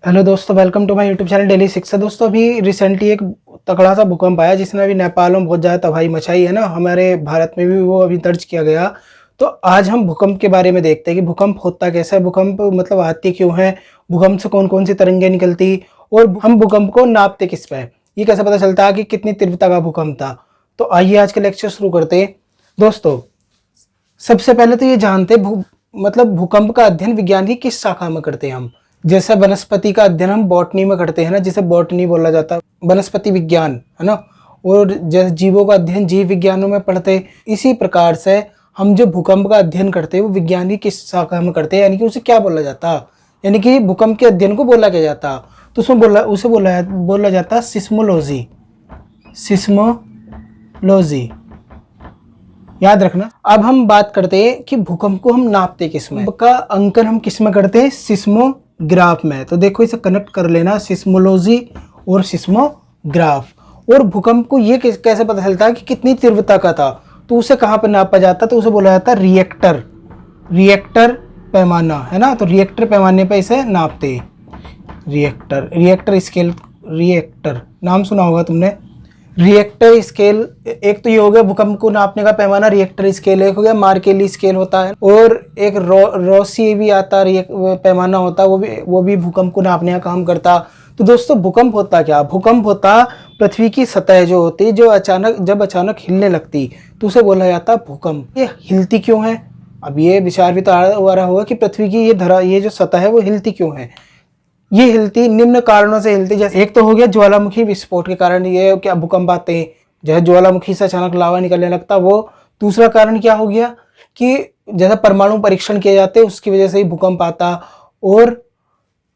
Hello दोस्तों, welcome to my YouTube channel daily Shiksha. दोस्तों, अभी रिसेंटली एक तगड़ा सा भूकंप आया जिसने अभी नेपाल में बहुत ज़्यादा तबाही मचाई है ना। हमारे भारत में भी वो अभी दर्ज किया गया। तो आज हम भूकंप के बारे में देखते हैं कि भूकंप होता कैसा है, भूकंप मतलब आती क्यों है, भूकंप से कौन कौन सी तरंगें निकलती और हम भूकंप को नापते किस पे, ये कैसे पता चलता है कि कितनी तीव्रता का भूकंप था। तो आइए आज का लेक्चर शुरू करते हैं। दोस्तों, सबसे पहले तो ये जानते मतलब भूकंप का अध्ययन विज्ञान की किस शाखा में करते हैं हम। जैसे वनस्पति का अध्ययन हम बॉटनी में करते हैं ना, जिसे बॉटनी बोला जाता है, वनस्पति विज्ञान है ना। और जैसे जीवों का अध्ययन जीव विज्ञानों में पढ़ते हैं, इसी प्रकार से हम जो भूकंप का अध्ययन करते हैं वो विज्ञान की किस शाखा में करते हैं, यानी कि उसे क्या बोला जाता, यानी कि भूकंप के अध्ययन को बोला क्या जाता। तो उसमें उसे बोला जाता सिस्मोलॉजी। सिस्मोलॉजी याद रखना। अब हम बात करते हैं कि भूकंप को हम नापते किस में, का अंकन हम किस में करते हैं, सिस्मोग्राफ में। तो देखो इसे कनेक्ट कर लेना, सिस्मोलॉजी और सिस्मोग्राफ। और भूकंप को ये कैसे पता चलता है कि कितनी तीव्रता का था, तो उसे कहाँ पर नापा जाता, तो उसे बोला जाता है रिएक्टर। रिएक्टर पैमाना है ना, तो रिएक्टर पैमाने पर इसे नापते। रिएक्टर स्केल, रिएक्टर नाम सुना होगा तुमने। रिएक्टर स्केल एक तो ये हो गया भूकंप को नापने का पैमाना, रिएक्टर स्केल। एक हो गया मार्केली स्केल होता है, और एक रोसी भी आता है पैमाना होता है, वो भी भूकंप को नापने का काम करता। तो दोस्तों, भूकंप होता क्या, भूकंप होता पृथ्वी की सतह जो होती, जो जब अचानक हिलने लगती, तो उसे बोला जाता भूकंप। ये हिलती क्यों है, अब ये विचार भी तो आ रहा होगा कि पृथ्वी की ये जो सतह है वो हिलती क्यों है। ये हिलती निम्न कारणों से हिलती। जैसे एक तो हो गया ज्वालामुखी विस्फोट के कारण ये क्या भूकंप आते हैं, जैसे ज्वालामुखी से अचानक लावा निकलने लगता वो। दूसरा कारण क्या हो गया कि जैसे परमाणु परीक्षण किए जाते हैं उसकी वजह से ही भूकंप आता। और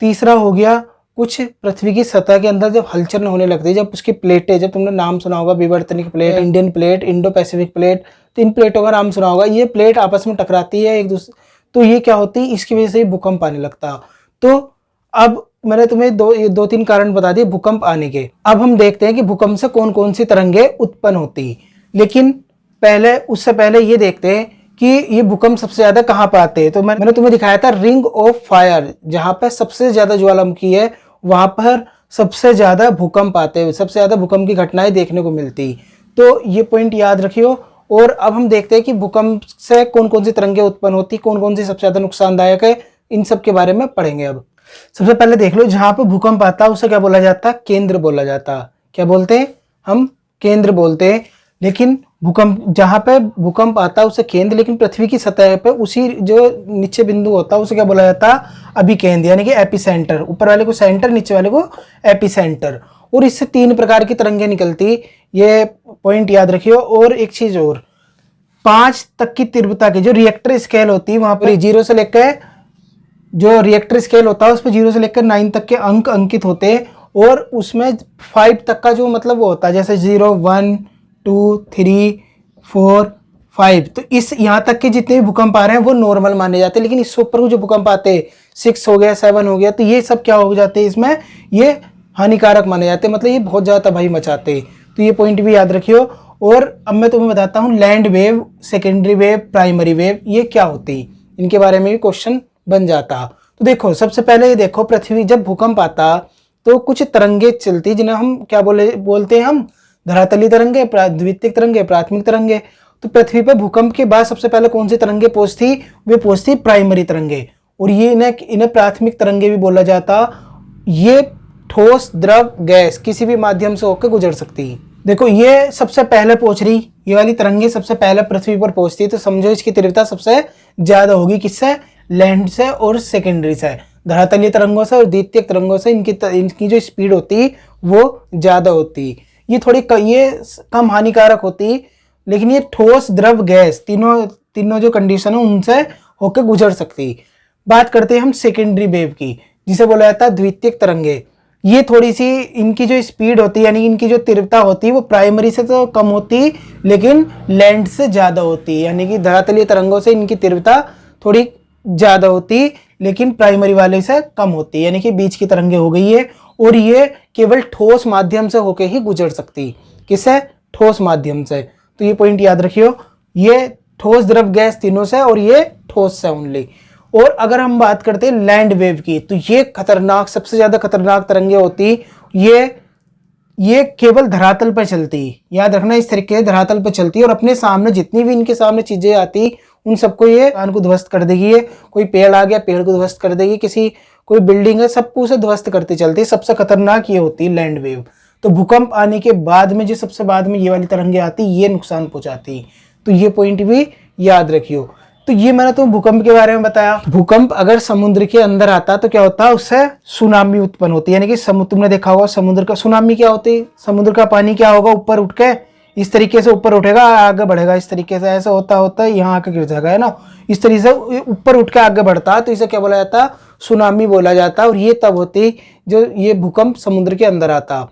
तीसरा हो गया कुछ पृथ्वी की सतह के अंदर जब हलचल होने लगती है, जब उसकी प्लेटें, जब तुमने नाम सुना होगा विवर्तनिक plate, Indian plate, Indo Pacific plate, तो इन प्लेटों का नाम सुना होगा। ये प्लेट आपस में टकराती है एक दूसरे, तो ये क्या होती है, इसकी वजह से ही भूकंप आने लगता। तो अब मैंने तुम्हें दो तीन कारण बता दिए भूकंप आने के। अब हम देखते हैं कि भूकंप से कौन कौन सी तरंगे उत्पन्न होती। लेकिन उससे पहले ये देखते हैं कि ये भूकंप सबसे ज्यादा कहाँ पर आते हैं। तो मैंने तुम्हें दिखाया था रिंग ऑफ फायर, जहां पर सबसे ज्यादा ज्वालामुखी है वहां पर सबसे ज्यादा भूकंप आते हैं, सबसे ज्यादा भूकंप की घटनाएं देखने को मिलती। तो ये पॉइंट याद रखियो। और अब हम देखते हैं कि भूकंप से कौन कौन सी तरंगे उत्पन्न होती, कौन कौन सी सबसे ज्यादा नुकसानदायक है, इन सब के बारे में पढ़ेंगे। अब सबसे पहले देख लो, जहां पर भूकंप आता है उसे क्या बोला जाता, केंद्र बोला जाता। क्या बोलते हैं हम, केंद्र बोलते हैं। लेकिन भूकंप जहां पे भूकंप आता है उसे केंद्र, लेकिन पृथ्वी की सतह पे उसी जो नीचे बिंदु होता है उसे क्या बोला जाता, अभिकेंद्र, यानी कि एपिसेंटर। ऊपर वाले को सेंटर, नीचे वाले को एपिसेंटर। और इससे 3 प्रकार की तरंगें निकलती, ये पॉइंट याद रखियो। और एक चीज और, 5 तक की तीव्रता की जो रिएक्टर स्केल होती है वहां पर 0 से लेकर, जो रिएक्टर स्केल होता है उस पर 0 से लेकर 9 तक के अंक अंकित होते हैं। और उसमें 5 तक का जो मतलब वो होता है, जैसे 0, 1, 2, 3, 4, 5। तो इस यहाँ तक के जितने भी भूकंप आ रहे हैं वो नॉर्मल माने जाते हैं। लेकिन इससे ऊपर जो भूकंप आते हैं, 6 हो गया, 7 हो गया, तो ये सब क्या हो जाते हैं, इसमें ये हानिकारक माने जाते हैं, मतलब ये बहुत ज्यादा तबाही मचाते हैं। तो ये पॉइंट भी याद रखियो। और अब मैं तुम्हें बताता हूँ land wave, secondary wave, primary wave, ये क्या होती, इनके बारे में भी क्वेश्चन बन जाता। तो देखो, सबसे पहले ये देखो, पृथ्वी जब भूकंप आता तो कुछ तरंगे चलती, जिन्हें हम क्या बोलते हैं हम, धरातलीय तरंगे, द्वितीयक तरंगे, प्राथमिक तरंगे। तो पृथ्वी पर भूकंप के बाद सबसे पहले कौन सी तरंगे पहुंचती, वे पहुंचती प्राइमरी तरंगे। और ये इन्हें प्राथमिक तरंगे भी बोला जाता। ये ठोस, द्रव, गैस किसी भी माध्यम से होकर गुजर सकती है। देखो, ये सबसे पहले पहुंच रही, ये वाली तरंगे सबसे पहले पृथ्वी पर पहुंचती, तो समझो इसकी तीव्रता सबसे ज्यादा होगी किससे, लैंड से और सेकेंडरी से, धरातलीय तरंगों से और द्वितीयक तरंगों से। इनकी जो स्पीड होती वो ज्यादा होती। ये थोड़ी ये कम हानिकारक होती, लेकिन ये ठोस, द्रव, गैस तीनों जो कंडीशन है उनसे होकर गुजर सकती। बात करते हैं हम सेकेंडरी वेव की, जिसे बोला जाता है द्वितीयक तरंगे। ये थोड़ी सी इनकी जो स्पीड होती है, यानी इनकी जो तीव्रता होती है वो प्राइमरी से तो कम होती, लेकिन लैंड से ज्यादा होती। यानी कि धरातलीय तरंगों से इनकी तीव्रता थोड़ी ज्यादा होती, लेकिन प्राइमरी वाले से कम होती, यानी कि बीच की तरंगे हो गई है। और ये केवल ठोस माध्यम से होके ही गुजर सकती, किससे, ठोस माध्यम से। तो ये पॉइंट याद रखियो, ये ठोस, द्रव, गैस तीनों से, और ये ठोस से ओनली। और अगर हम बात करते हैं लैंड वेव की, तो ये खतरनाक, सबसे ज्यादा खतरनाक तरंगे होती ये केवल धरातल पर चलती। याद रखना, इस तरीके से धरातल पर चलती है और अपने सामने जितनी भी इनके सामने चीजें आती उन सबको ये मकान को ध्वस्त कर देगी। ये कोई पेड़ आ गया, पेड़ को ध्वस्त कर देगी, कोई बिल्डिंग है, सबको उसे ध्वस्त करती चलती है। सबसे खतरनाक ये होती है लैंड वेव। तो भूकंप आने के बाद में जो सबसे बाद में ये वाली तरंगे आती, ये नुकसान पहुंचाती। तो ये पॉइंट भी याद रखियो। तो ये मैंने तुम्हें भूकंप के बारे में बताया। भूकंप अगर समुद्र के अंदर आता तो क्या होता है, उससे सुनामी उत्पन्न होती है। यानी कि तुमने देखा होगा समुद्र का सुनामी क्या होती है, समुद्र का पानी क्या होगा, ऊपर उठ के इस तरीके से ऊपर उठेगा, आगे बढ़ेगा, इस तरीके से ऐसा होता होता है यहाँ आके गिर जाएगा, है ना। इस तरीके से ऊपर उठ के आगे बढ़ता है, तो इसे क्या बोला जाता है, सुनामी बोला जाता है। और ये तब होती जो ये भूकंप समुद्र के अंदर आता।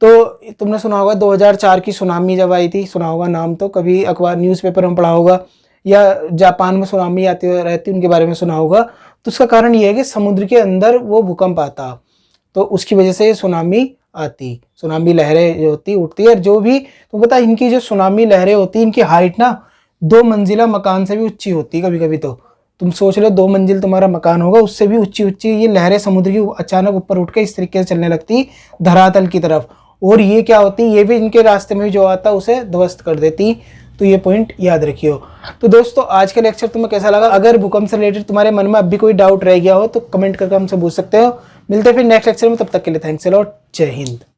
तो तुमने सुना होगा 2004 की सुनामी जब आई थी, सुना होगा नाम, तो कभी अखबार न्यूज़पेपर में पढ़ा होगा, या जापान में सुनामी आती रहती उनके बारे में सुना होगा। तो उसका कारण ये है कि समुद्र के अंदर वो भूकंप आता, तो उसकी वजह से सुनामी आती, सुनामी लहरें जो होती उठती है। और जो भी तो पता है, इनकी जो सुनामी लहरें होती, इनकी हाइट ना 2 मंजिला मकान से भी ऊंची होती है। कभी कभी तो तुम सोच लो 2 मंजिल तुम्हारा मकान होगा, उससे भी ऊंची ऊंची ये लहरें समुद्र की अचानक ऊपर उठ के इस तरीके से चलने लगती धरातल की तरफ। और ये क्या होती, ये भी इनके रास्ते में जो आता उसे ध्वस्त कर देती। तो ये पॉइंट याद रखियो। तो दोस्तों, आज का लेक्चर तुम्हें कैसा लगा? अगर भूकंप से रिलेटेड तुम्हारे मन में अब भी कोई डाउट रह गया हो तो कमेंट करके हमसे पूछ सकते हो। मिलते हैं फिर नेक्स्ट लेक्चर में, तब तक के लिए थैंक्स अ लॉट। जय हिंद।